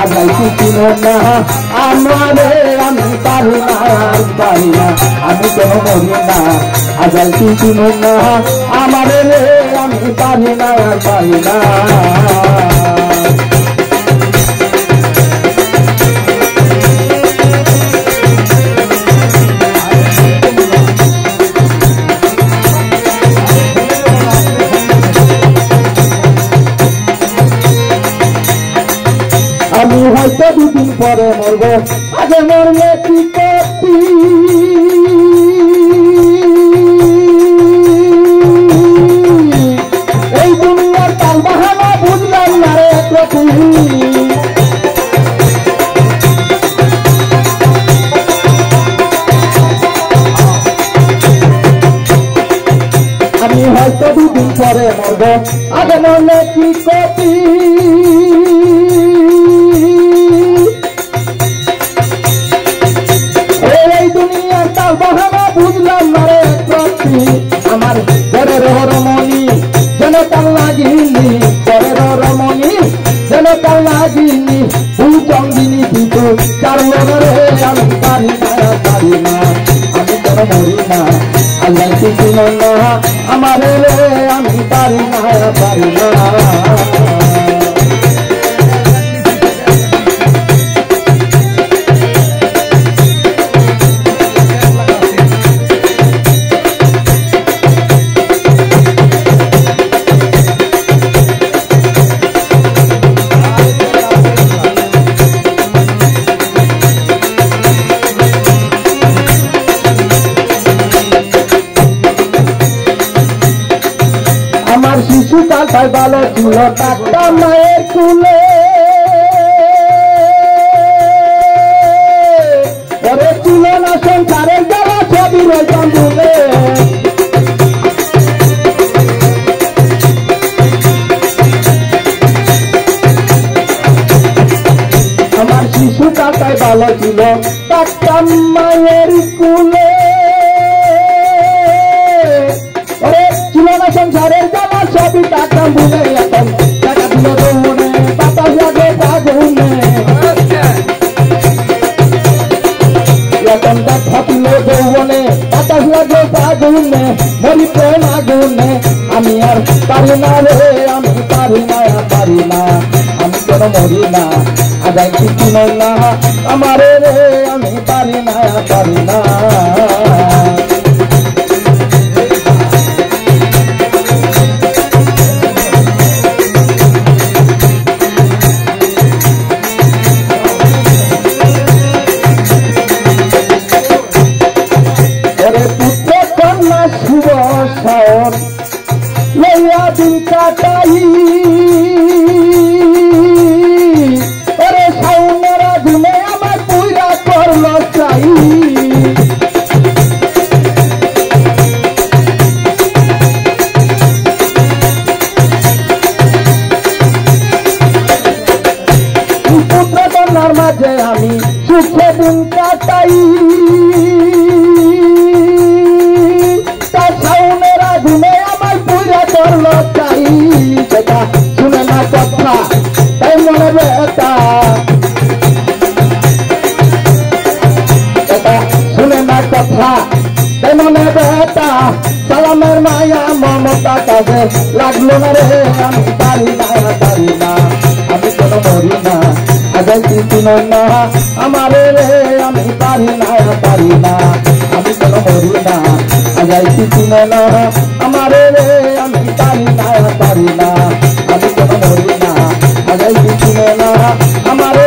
আজাইছি চিনো না আমারে আমি পারি না আমি কেন মরি না আজাইছি চিনো না আমারে রে আমি পারি না আমি হয়তো দুদিন পরে মরব আগে মরলে কি করতি এই দুনিয়ার তাল বাহানা বুঝলাম না রে প্রতি আমি হয়তো দুদিন পরে মরব আগে মরলে কি করতি আমার ঘরের রমণী যেন তার লাগিনি ঘরের রমণী যেন তার লাগিনি ফুল চন্দিনী কিন্তু তার মনে আমি পারি না আমি কেন মরি না আল্লাহ কিছু না আমার রে আমি পারি না শিশুকাল ভালো ছিল টাকা মায়ের কুলে পরে ছিল না সংসারের জ্বালা ছবি রইতাম ভুলে আমার শিশুকাল ভালো ছিল টাকা মায়ের কুলে পরে ছিল না সংসারের সবই টাকা ভুলে এখন টাকা দিল দৌড়ে বাতাস লাগে আগুনে এখন দেখা দিল দৌড়ে বাতাস লাগে আগুনে মরি প্রেম আগুনে আমি আর পারি না রে আমি পারি না আমি কেন মরি না আজাই কিছু না আমারে রে আমি পারি না লইয়া দিন কাটাই ওরে সাউনেরা দিনে আমার পুইরা করল চাই পুত্র কন্যার মাঝে আমি সুখে দিন কাটাই শুনে না কথা তাই মনে বেটা শুনে না কথা তাই মনে বেটা সালামের মায়া মমতা কাজে লাগলো না রে আমি পারি না আমি কেন মরি না আগে কিছু না আমারে রে আমি পারি না আমি কেন মরি না আগে কিছু না আমারে রে আমি পারি না আমি কেন মরি না আগে কিছু না আমারে